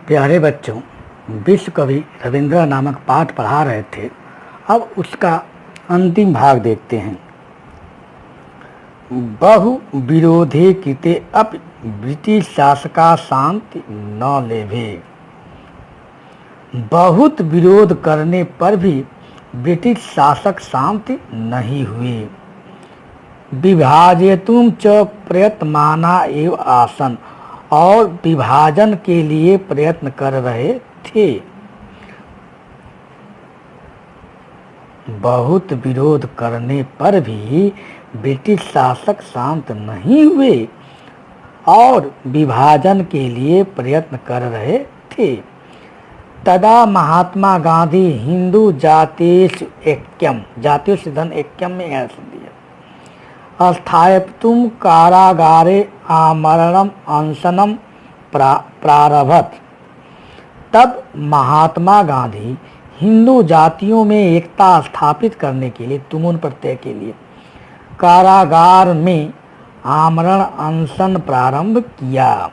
प्यारे बच्चों, विश्व कवि रविंद्र नामक पाठ पढ़ा रहे थे। अब उसका अंतिम भाग देखते हैं। बहु विरोधे कृते अपि ब्रिटिश शासका शांति न लेभे। बहुत विरोध करने पर भी ब्रिटिश शासक शांति नहीं हुए। विभाजयितुं च प्रयत्नमाना एव आसन, और विभाजन के लिए प्रयत्न कर रहे थे। बहुत विरोध करने पर भी ब्रिटिश शासक शांत नहीं हुए और विभाजन के लिए प्रयत्न कर रहे थे। तदा महात्मा गांधी हिंदू जातीय ऐक्यम, जातीय सिद्धन ऐक्यम में ऐसा दिया, स्थापितुं कारागारे आमरणम अनशनम प्रारभत। तब महात्मा गांधी हिंदू जातियों में एकता स्थापित करने के लिए, तुमुन प्रत्यय के लिए, कारागार में आमरण अनशन प्रारंभ किया।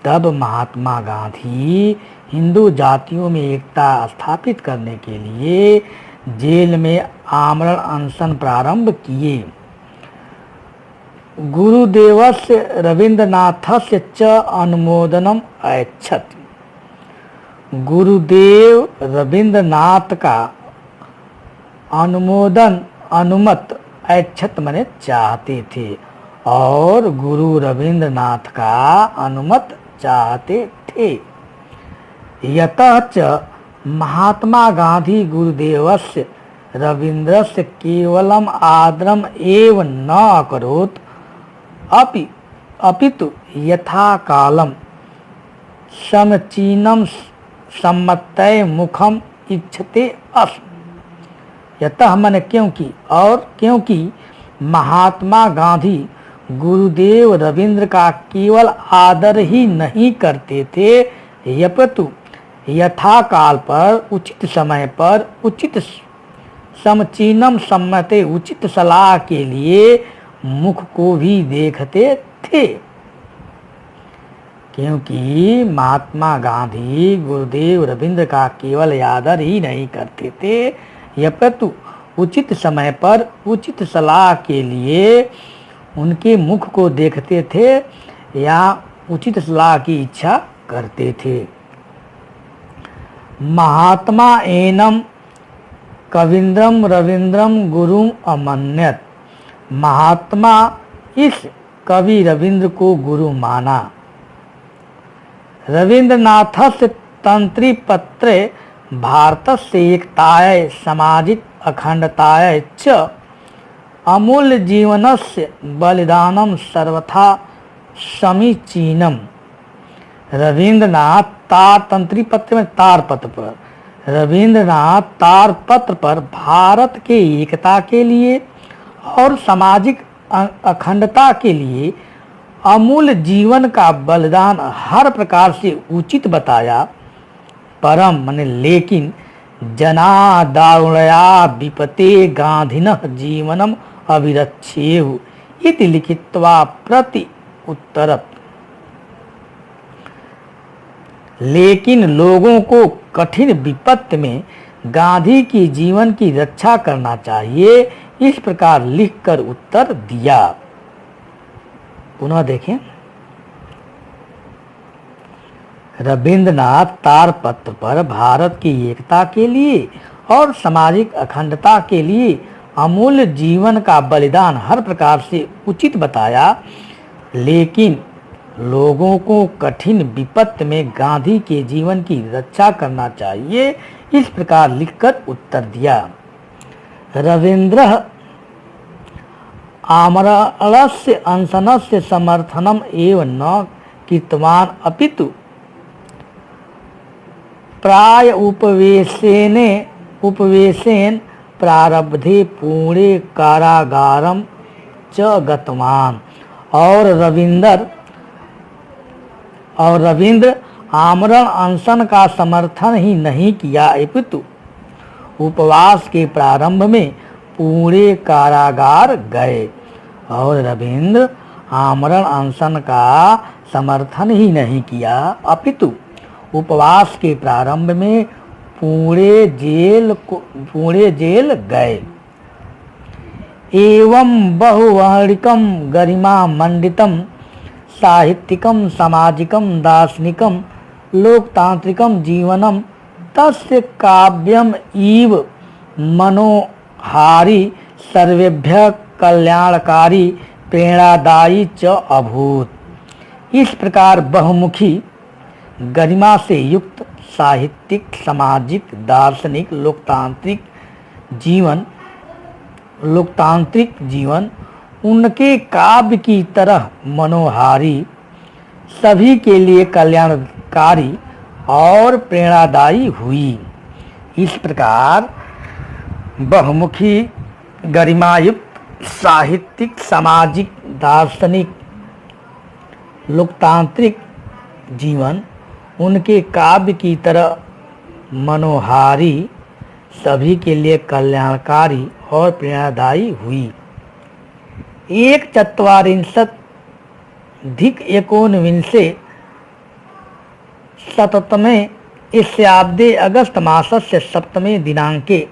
तब महात्मा गांधी हिंदू जातियों में एकता स्थापित करने के लिए जेल में आमरण अनशन प्रारंभ किए। गुरुदेवस्य रविंद्रनाथस्य च अनुमोदनम ऐच्छत्। गुरुदेव रविंद्रनाथ का अनुमोदन, अनुमत, ऐच्छत् माने चाहते थे, और गुरु रविंद्रनाथ का अनुमत चाहते थे। यतः च महात्मा गांधी गुरुदेवस्य रविन्द्रस्य केवलम आदरम एव न अकरोत्, अपितु यथा कालम समचीनम सम्मतय मुखम इच्छते अस्म। यतः माने क्योंकि, और क्योंकि महात्मा गांधी गुरुदेव रविंद्र का केवल आदर ही नहीं करते थे, यपितु यथा काल पर, उचित समय पर, उचित समचीनम सम्मते, उचित सलाह के लिए मुख को भी देखते थे। क्योंकि महात्मा गांधी गुरुदेव रविंद्र का केवल आदर ही नहीं करते थे, यपितु उचित समय पर, उचित सलाह के लिए उनके मुख को देखते थे या उचित सलाह की इच्छा करते थे। महात्मा एनम कविंद्रम रविंद्रम गुरुम अमन्यत। महात्मा इस कवि रविंद्र को गुरु माना। रविंद्रनाथस्य तंत्री पत्रे भारतस्य एकतायै सामाजिक अखंडतायै च अमूल्य जीवनस्य बलिदानम सर्वथा समीचीनम। रविंद्रनाथ तंत्री पत्र में तारपत्र पर, रविंद्रनाथ तारपत्र पर भारत के एकता के लिए और सामाजिक अखंडता के लिए अमूल्य जीवन का बलिदान हर प्रकार से उचित बताया। परम माने लेकिन जनादारुणया विपते गांधिनः जीवनम अभिरक्षेयु इति लिखित्वा प्रति उत्तरत। लेकिन लोगों को कठिन विपत्ति में गांधी की जीवन की रक्षा करना चाहिए, इस प्रकार लिखकर उत्तर दिया। पुनः देखें, रविंद्रनाथ तारपत्र पर भारत की एकता के लिए और सामाजिक अखंडता के लिए अमूल्य जीवन का बलिदान हर प्रकार से उचित बताया, लेकिन लोगों को कठिन विपत्ति में गांधी के जीवन की रक्षा करना चाहिए, इस प्रकार लिखकर उत्तर दिया। रविंद्र आमरणस्य अनशनस्य समर्थनम एव न कृतवान्, अपितु प्राय उपवेशेन प्रारब्धे पुणे कारागारम च गतवान्। और रविंद्र आमरण अनशन का समर्थन ही नहीं किया, अपितु उपवास के प्रारंभ में पुणे कारागार गए। और रविंद्र आमरण अनशन का समर्थन ही नहीं किया, अपितु उपवास के प्रारंभ में पुणे जेल गए। एवं बहुवर्णिकं गरिमा मंडितम साहित्यिकम सामाजिकम दार्शनिकम लोकतांत्रिकम जीवनम तस्य काव्यम इव मनोहारी सर्वेभ्यः कल्याणकारी प्रेरणादायी च अभूत। इस प्रकार बहुमुखी गरिमा से युक्त साहित्यिक सामाजिक दार्शनिक लोकतांत्रिक जीवन उनके काव्य की तरह मनोहारी, सभी के लिए कल्याणकारी और प्रेरणादायी हुई। इस प्रकार बहुमुखी गरिमायुक्त साहित्यिक सामाजिक दार्शनिक लोकतांत्रिक जीवन उनके काव्य की तरह मनोहारी, सभी के लिए कल्याणकारी और प्रेरणादायी हुई। 1,चत्वारिंशदधिक-19 शततमे ईस्याब्दे अगस्त मासस्य सप्तमे दिनाङ्के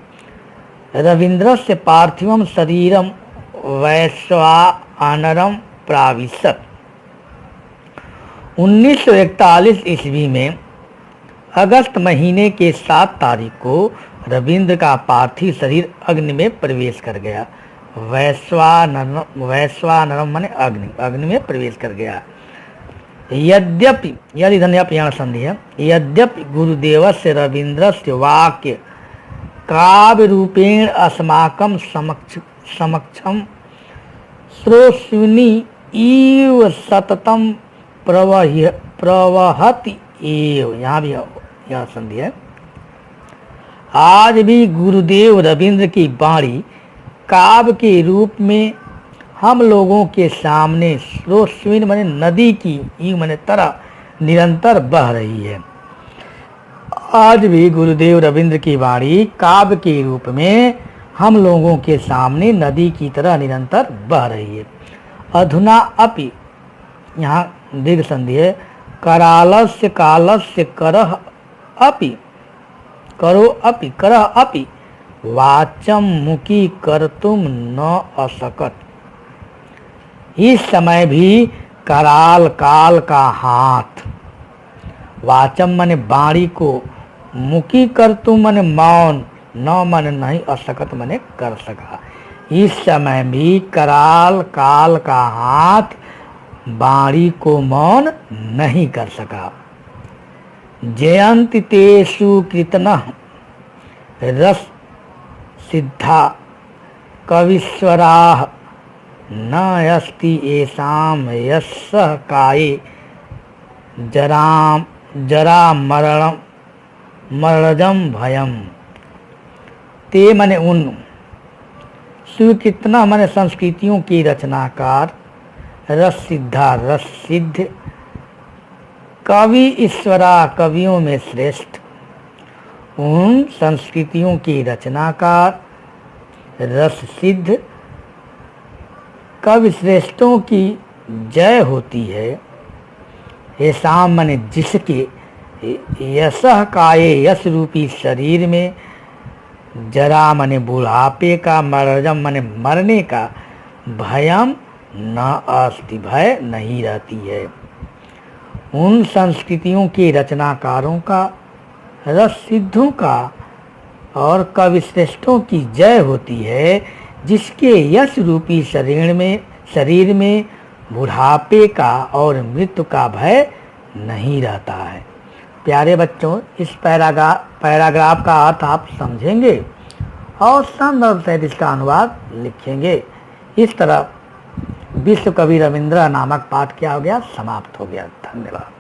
रवीन्द्रस्य पार्थिवं शरीरं वैश्वानरं प्राविशत्। 1941 ईस्वी में अगस्त महीने के 7 तारीख को रविंद्र का पार्थिव शरीर अग्नि में प्रवेश कर गया। वैश्वानरम माने अग्नि में प्रवेश कर गया। यद्यपि यदि धन्यवाद संधि है, यद्यपि गुरुदेवस्य रवीन्द्रस्य वाक्य काव्य रूपेण अस्माकं समक्षम श्रोष्विनी इव सततम प्रवहति एव। यहाँ भी यह संधि है। आज भी गुरुदेव रवींद्र की वाणी काव्य के रूप में हम लोगों के सामने श्रोष्विन माने नदी की ईव माने तरह निरंतर बह रही है। आज भी गुरुदेव रवींद्र की वाणी काव्य के रूप में हम लोगों के सामने नदी की तरह निरंतर बह रही है। अधुना अपि, यहाँ दीर्घ संधि है, करालस्य कालस्य करह अपि वाचम मुखी कर्तुम न असकत। इस समय भी कराल काल का हाथ, वाचम माने वाणी को, मुखी कर्तुम माने मौन, न माने नहीं, असकत माने कर सका। इस समय भी कराल काल का हाथ वाणी को मौन नहीं कर सका। जयंति तेषु कृतनः रस सिद्धा कविश्वराः न अस्ति येषां यस्सः काये जरा मरणजं भयम्। ते माने उन, सुकीर्तना माने संस्कृतियों की रचनाकार, रस सिद्ध, कवि ईश्वरा कवियों में श्रेष्ठ, उन संस्कृतियों की रचनाकार, रस सिद्ध कवि श्रेष्ठों की जय होती है। ऐसा माने जिसके यशः काये यश रूपी शरीर में, जरा माने बुढ़ापे का, मरजम माने मरने का, भयम न अस्ति भय नहीं रहती है। उन संस्कृतियों के रचनाकारों का, रस सिद्धों का और कवि श्रेष्ठों की जय होती है, जिसके यश रूपी शरीर में बुढ़ापे का और मृत्यु का भय नहीं रहता है। प्यारे बच्चों, इस पैराग्राफ का अर्थ आप समझेंगे और संदर्भ सहित इसका अनुवाद लिखेंगे। इस तरह विश्व कवि रवींद्र नामक पाठ क्या हो गया, समाप्त हो गया। धन्यवाद।